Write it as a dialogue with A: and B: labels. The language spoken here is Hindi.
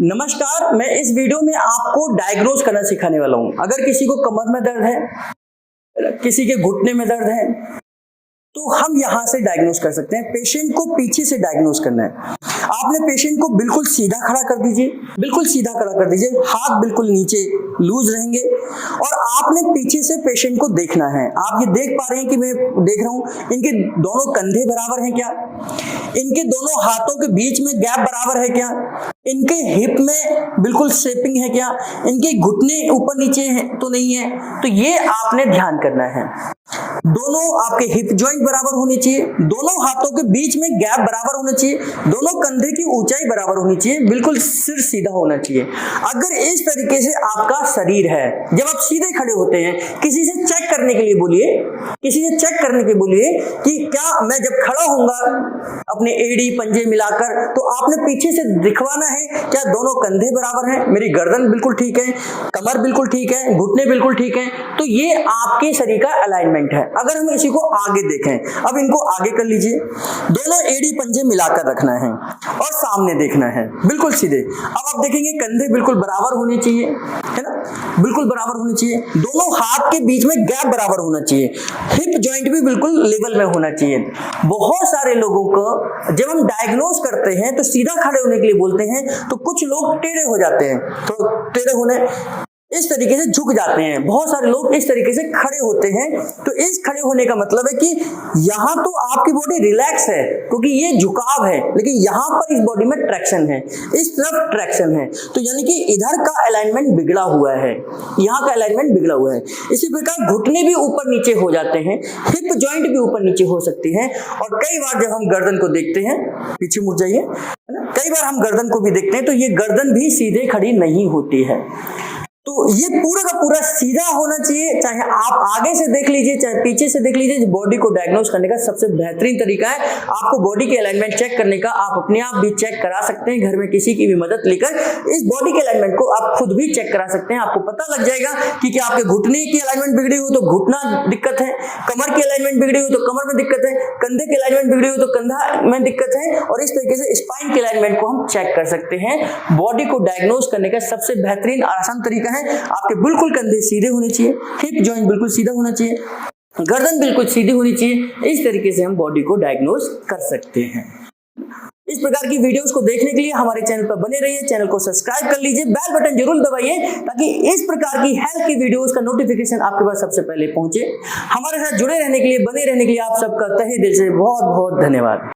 A: नमस्कार, मैं इस वीडियो में आपको डायग्नोज करना सिखाने वाला हूं। अगर किसी को कमर में दर्द है, किसी के घुटने में दर्द है, तो हम यहां से डायग्नोज कर सकते हैं। पेशेंट को पीछे से डायग्नोज करना है। आपने पेशेंट को बिल्कुल सीधा खड़ा कर दीजिए, बिल्कुल सीधा खड़ा कर दीजिए, हाथ बिल्कुल नीचे लूज रहेंगे और आपने पीछे से पेशेंट को देखना है। आप ये देख पा रहे हैं कि मैं देख रहा हूं, इनके दोनों कंधे बराबर हैं क्या, इनके दोनों हाथों के बीच में गैप बराबर है क्या, इनके हिप में बिल्कुल शेपिंग है क्या, इनके घुटने ऊपर नीचे है तो नहीं है। तो ये आपने ध्यान करना है। दोनों आपके हिप जॉइंट बराबर होनी चाहिए, दोनों हाथों के बीच में गैप बराबर होना चाहिए, दोनों कंधे की ऊंचाई बराबर होनी चाहिए, बिल्कुल सिर सीधा होना चाहिए। अगर इस तरीके से आपका शरीर है, जब आप सीधे खड़े होते हैं, किसी से चेक करने के लिए बोलिए, किसी से चेक करने के बोलिए कि क्या मैं जब खड़ा होऊंगा अपने एड़ी पंजे मिलाकर, तो आपने पीछे से दिखवाना है क्या दोनों कंधे बराबर हैं, मेरी गर्दन बिल्कुल ठीक है, कमर बिल्कुल ठीक है, घुटने बिल्कुल ठीक है। तो ये आपके शरीर का अलाइनमेंट है। अगर हम इसी को आगे देखें, अब इनको आगे कर लीजिए, दोनों एड़ी पंजे मिलाकर रखना है और सामने देखना है, बिल्कुल सीधे। अब आप देखेंगे कंधे बिल्कुल बराबर होने चाहिए, है ना, बिल्कुल बराबर होने चाहिए, दोनों हाथ के बीच में गैप बराबर होना चाहिए, हिप जॉइंट भी बिल्कुल लेवल में होना चाहिए। बहुत सारे लोगों को जब हम डायग्नोज करते हैं तो सीधा खड़े होने के लिए बोलते हैं, तो कुछ लोग टेढ़े हो जाते हैं, तो टेढ़े होने इस तरीके से झुक जाते हैं। बहुत सारे लोग इस तरीके से खड़े होते हैं। तो इस खड़े होने का मतलब है कि यहां तो आपकी बॉडी रिलैक्स है क्योंकि ये झुकाव है, लेकिन यहां पर इस बॉडी में ट्रैक्शन है, इस तरफ ट्रैक्शन है। तो यानी कि इधर का अलाइनमेंट बिगड़ा हुआ है, यहां का अलाइनमेंट बिगड़ा हुआ है। इसी प्रकार घुटने भी ऊपर नीचे हो जाते हैं, हिप जॉइंट भी ऊपर नीचे हो सकती है। और कई बार जब हम गर्दन को देखते हैं, पीछे मुड़ जाइए, कई बार हम गर्दन को भी देखते हैं तो ये गर्दन भी सीधे खड़ी नहीं होती है। तो ये पूरा का पूरा सीधा होना चाहिए, चाहे आप आगे से देख लीजिए चाहे पीछे से देख लीजिए। बॉडी को डायग्नोज करने का सबसे बेहतरीन तरीका है। आपको बॉडी के अलाइनमेंट चेक करने का आप अपने आप भी चेक करा सकते हैं, घर में किसी की भी मदद लेकर इस बॉडी के अलाइनमेंट को आप खुद भी चेक करा सकते हैं। आपको पता लग जाएगा कि क्या आपके घुटने की अलाइनमेंट बिगड़ी हो तो घुटना दिक्कत है, कमर की अलाइनमेंट बिगड़ी हो तो कमर में दिक्कत है, कंधे की अलाइनमेंट बिगड़ी हो तो कंधा में दिक्कत है। और इस तरीके से स्पाइन के अलाइनमेंट को हम चेक कर सकते हैं। बॉडी को डायग्नोज करने का सबसे बेहतरीन आसान तरीका है। आपके बिल्कुल कंधे सीधे होने चाहिए, हिप जॉइंट बिल्कुल सीधा होना चाहिए, गर्दन बिल्कुल सीधी होनी चाहिए। इस तरीके से हम बॉडी को डायग्नोज कर सकते हैं। इस प्रकार की वीडियोस को देखने के लिए हमारे चैनल पर बने रहिए, चैनल को सब्सक्राइब कर लीजिए, बेल बटन जरूर दबाइए ताकि इस प्रकार की हेल्थ की वीडियोस का नोटिफिकेशन आपके पास सबसे पहले पहुंचे। हमारे साथ जुड़े रहने के लिए, बने रहने के लिए आप सबका तहे दिल से बहुत बहुत धन्यवाद।